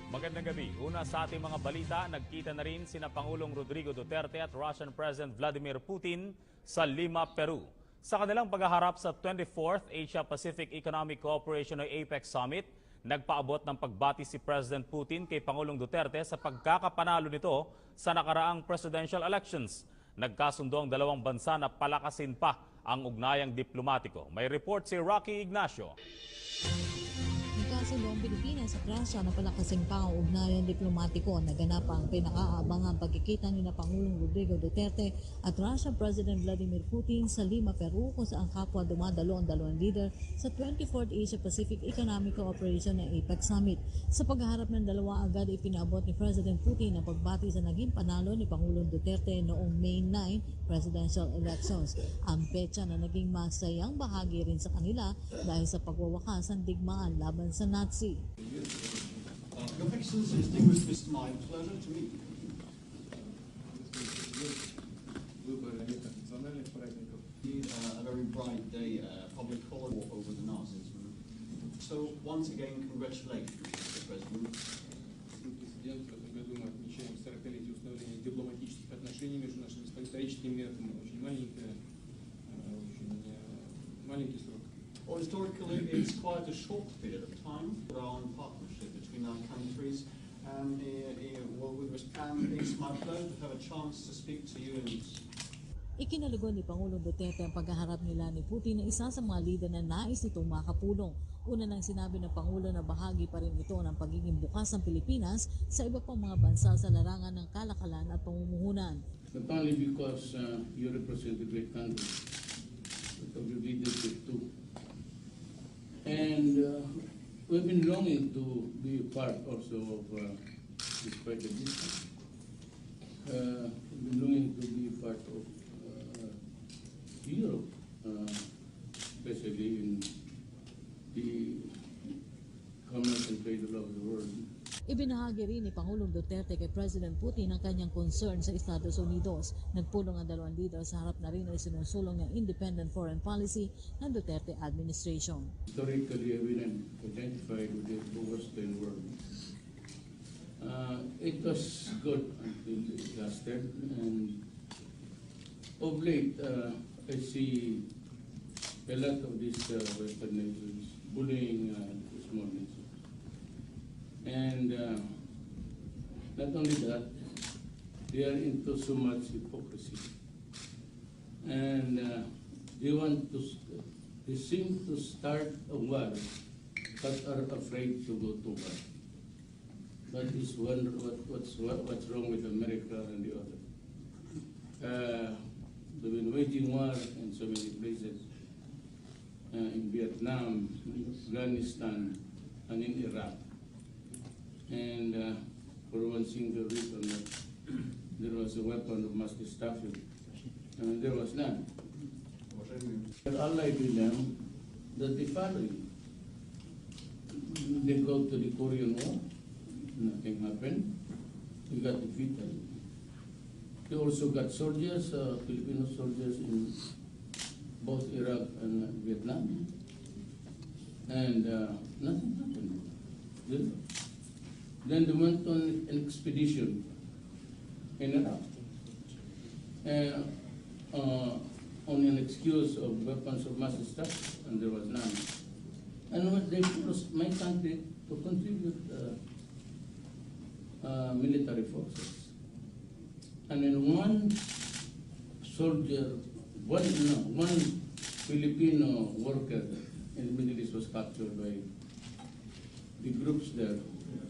Magandang gabi. Una sa ating mga balita, nagkita na rin sina Pangulong Rodrigo Duterte at Russian President Vladimir Putin sa Lima, Peru. Sa kanilang paghaharap sa 24th Asia-Pacific Economic Cooperation o APEC Summit, nagpaabot ng pagbati si President Putin kay Pangulong Duterte sa pagkakapanalo nito sa nakaraang presidential elections. Nagkasundo ang dalawang bansa na palakasin pa ang ugnayang diplomatiko. May report si Rocky Ignacio. Nagkasundo ang Pilipinas at Russia na palakasin pa ang ugnayan diplomatiko. Naganap ang pinakaabangang pagkikita ni Pangulong Rodrigo Duterte at Russian President Vladimir Putin sa Lima, Peru, kung saan kapwa dumadalo ang dalawang leader sa 24th Asia-Pacific Economic Cooperation ng APEC Summit. Sa pagharap ng dalawa, agad ipinabot ni President Putin ang pagbati sa naging panalo ni Pangulong Duterte noong May 9 presidential elections. Ang petsa na naging masayang bahagi rin sa kanila dahil sa pagwawakas ng digmaan laban sa Nazi. Your Excellency, distinguished Mr. My pleasure to meet you. A very bright day, public holiday over the Nazis. So once again, congratulations, Mr. President. Президент в этом году мы отмечаем 40-летие установления дипломатических отношений между нашими историческими мерками. Очень маленький срок. Well, historically, it's quite a short period of time around partnership between our countries. And it's my pleasure to have a chance to speak to you. Ikinalagon ni Pangulong Duterte ang paghaharap nila ni Putin na isa sa mga lider na nais itong makapulong. Una nang sinabi ng Pangulo na bahagi pa rin ito ng pagiging bukas ng Pilipinas sa iba pang mga bansa sa larangan ng kalakalan at pamumuhunan. Not only because you represent a great country, but your leadership too. And we've been longing to be a part also of this quite a distance. We've been longing to be a part of Europe, especially in the commerce and trade all over the world. Ibinahagi rin ni Pangulong Duterte kay President Putin ang kanyang concern sa Estados Unidos. Nagpulong ang dalawang leader sa harap na rin ay sinusulong ng independent foreign policy ng Duterte administration. Historically, we identified with the Western world. It was good until it lasted, and of late, I see a lot of these Western nations bullying the small nations. And not only that, they are into so much hypocrisy. And they seem to start a war, but are afraid to go to war. That is what's wrong with America and the other. They've been waging war in so many places, in Vietnam, in Afghanistan, and in Iraq. And for one single reason that there was a weapon of mass destruction, and there was none. We're allied with them that they following. They go to the Korean War, nothing happened. We got defeated. They also got soldiers, Filipino soldiers in both Iraq and Vietnam, and nothing happened. Then they went on an expedition in Iraq, on an excuse of weapons of mass destruction, and there was none. And what they forced my country to contribute military forces. And then one Filipino worker in the Middle East was captured by the groups there.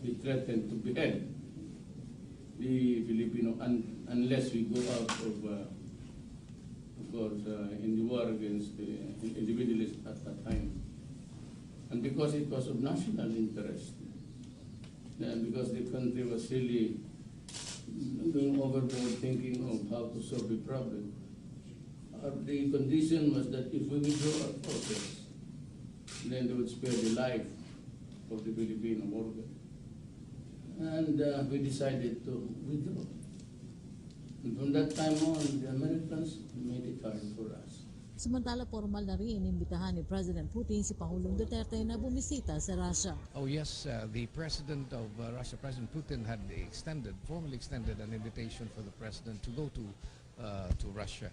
They threatened to behead the Filipino unless we go out of course, in the war against the individualists at that time. And because it was of national interest, because the country was really going overboard thinking of how to solve the problem, the condition was that if we withdraw our forces, then they would spare the life of the Filipino worker. And we decided to withdraw. And from that time on, the Americans made it hard for us. Samantala, formal na rin inimbitahan ni President Putin si Pangulong Duterte na bumisita sa Russia. Oh yes, the president of Russia, President Putin, had formally extended an invitation for the president to go to Russia,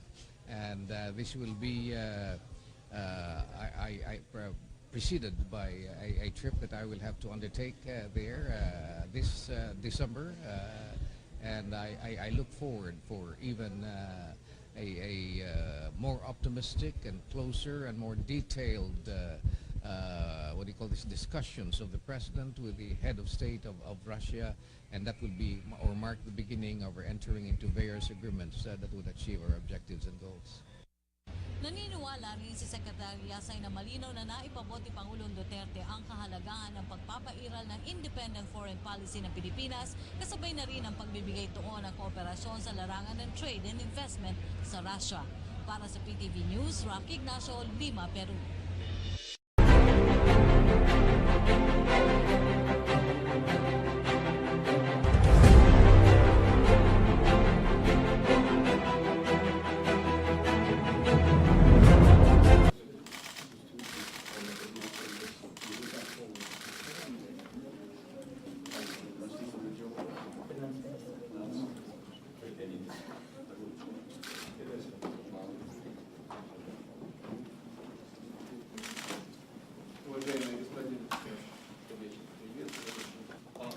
and this will be preceded by a trip that I will have to undertake there this December, and I look forward for even a more optimistic and closer and more detailed discussions of the president with the head of state of Russia, and that will be or mark the beginning of our entering into various agreements that would achieve our objectives and goals. Naniniwala rin si Secretary Yasay na malinaw na naipabot ni Pangulong Duterte ang kahalagahan ng pagpapairal ng independent foreign policy ng Pilipinas, kasabay na rin ang pagbibigay tuon ng kooperasyon sa larangan ng trade and investment sa Russia. Para sa PTV News, Rocky Ignacio, Lima, Peru.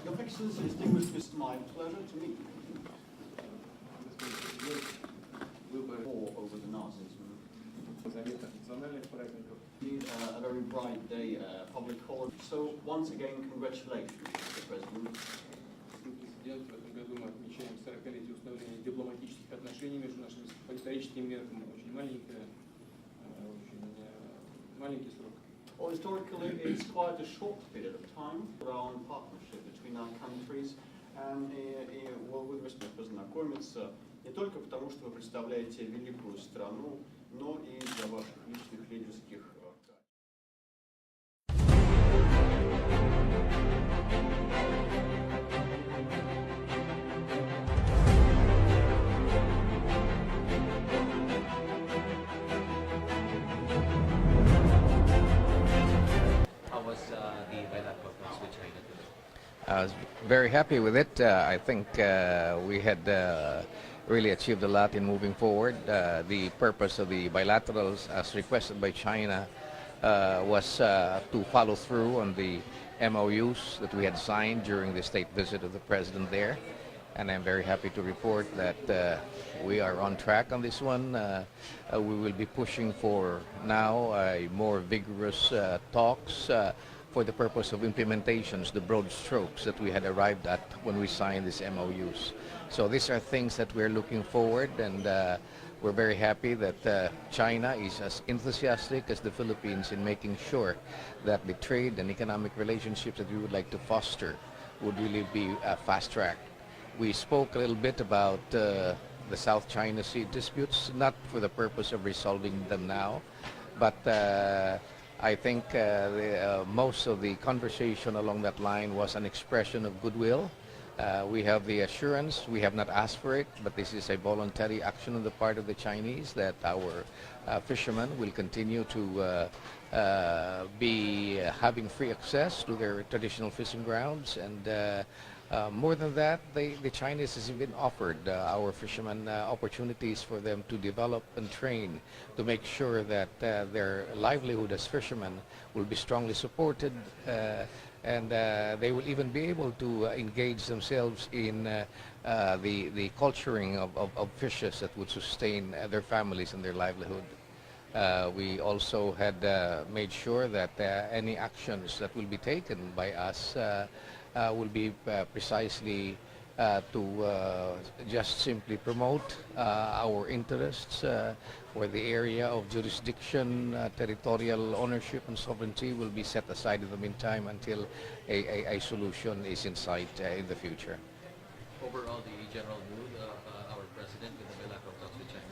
Your Excellency, distinguished guests, my pleasure to meet you. War over the Nazis. Indeed, a very bright day, public holiday. So, once again, congratulations, Mr. President. Президент, в этом году мы отмечаем 40-летие установления дипломатических отношений между нашими по историческим меркам. Очень маленький срок. Well, historically, it's quite a short period of time around partnership between our countries. And with respect познакомиться не только потому, что вы представляете великую страну, но и для ваших личных лидерских качеств. I was very happy with it. I think we had really achieved a lot in moving forward. The purpose of the bilaterals, as requested by China, was to follow through on the MOUs that we had signed during the state visit of the president there. And I'm very happy to report that we are on track on this one. We will be pushing for now more vigorous talks for the purpose of implementations, the broad strokes that we had arrived at when we signed these MOUs. So these are things that we're looking forward, and we're very happy that China is as enthusiastic as the Philippines in making sure that the trade and economic relationships that we would like to foster would really be fast-tracked. We spoke a little bit about the South China Sea disputes, not for the purpose of resolving them now, but I think most of the conversation along that line was an expression of goodwill. We have the assurance, we have not asked for it, but this is a voluntary action on the part of the Chinese that our fishermen will continue to be having free access to their traditional fishing grounds. And more than that, the Chinese has even offered our fishermen opportunities for them to develop and train to make sure that their livelihood as fishermen will be strongly supported, and they will even be able to engage themselves in the culturing of fishes that would sustain their families and their livelihood. We also had made sure that any actions that will be taken by us will be precisely to just simply promote our interests, where the area of jurisdiction, territorial ownership and sovereignty will be set aside in the meantime until a solution is in sight in the future. Overall, the general mood of our president with the bilateral talks with China?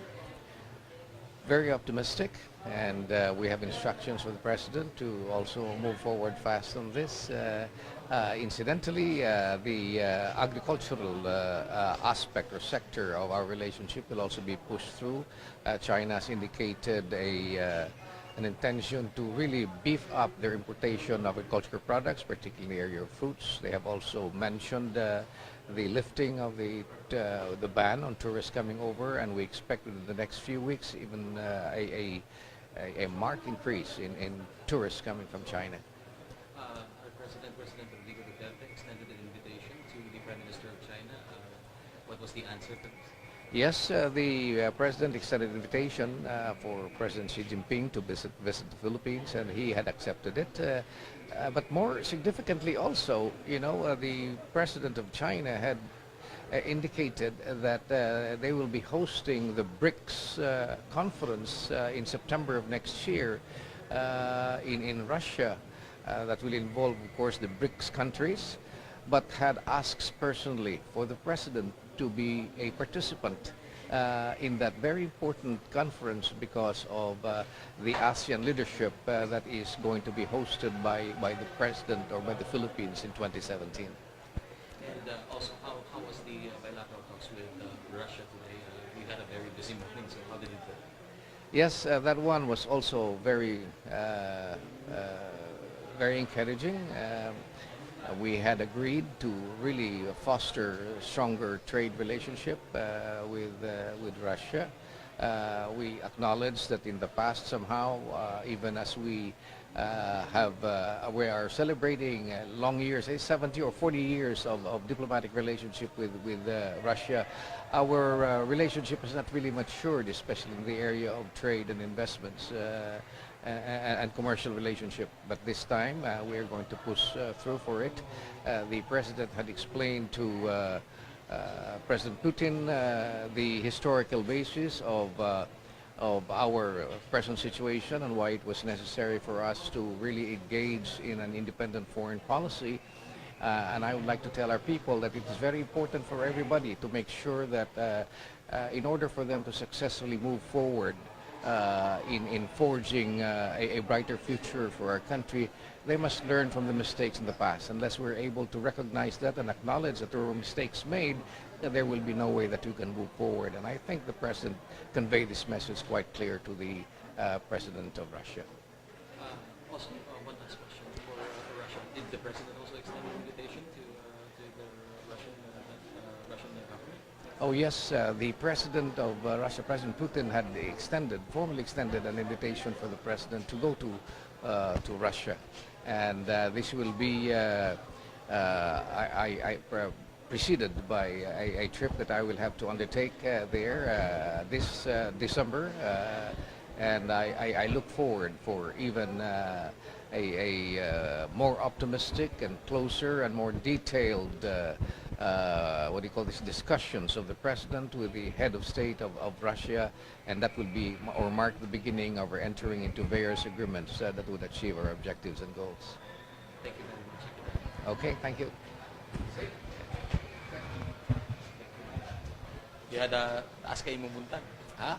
very optimistic, and we have instructions for the President to also move forward fast on this. Incidentally, the agricultural aspect or sector of our relationship will also be pushed through. China has indicated an intention to really beef up their importation of agricultural products, particularly in the area of fruits. They have also mentioned the lifting of the ban on tourists coming over, and we expect within the next few weeks even a marked increase in tourists coming from China. Our President Rodrigo Duterte extended an invitation to the Prime Minister of China. What was the answer to this? Yes, the President extended an invitation for President Xi Jinping to visit the Philippines, and he had accepted it. But more significantly also, the President of China had indicated that they will be hosting the BRICS conference in September of next year in Russia. That will involve, of course, the BRICS countries, but had asked personally for the President to be a participant in that very important conference because of the ASEAN leadership that is going to be hosted by the President or by the Philippines in 2017. And also, how was the bilateral talks with Russia today? We had a very busy morning, so how did it go? Yes, that one was also very encouraging. We had agreed to really foster a stronger trade relationship with Russia. We acknowledge that in the past somehow, even as we are celebrating long years, 70 or 40 years of diplomatic relationship with Russia, our relationship has not really matured, especially in the area of trade and investments and commercial relationship. But this time we are going to push through for it. The President had explained to President Putin the historical basis of our present situation and why it was necessary for us to really engage in an independent foreign policy. And I would like to tell our people that it is very important for everybody to make sure that in order for them to successfully move forward in forging a brighter future for our country, they must learn from the mistakes in the past. Unless we're able to recognize that and acknowledge that there were mistakes made, there will be no way that we can move forward. And I think the President conveyed this message quite clear to the President of Russia. Also, one last question for Russia. Did the President also extend an invitation to the Russian government? Oh yes, the President of Russia, President Putin, had formally extended an invitation for the President to go to Russia. And this will be preceded by a trip that I will have to undertake there this December, and I look forward for even a more optimistic and closer and more detailed discussions of the President with the head of state of Russia, and that will be or mark the beginning of our entering into various agreements that would achieve our objectives and goals. Thank you very much. Okay, thank you. You had taas kayo mumuntan. Ha?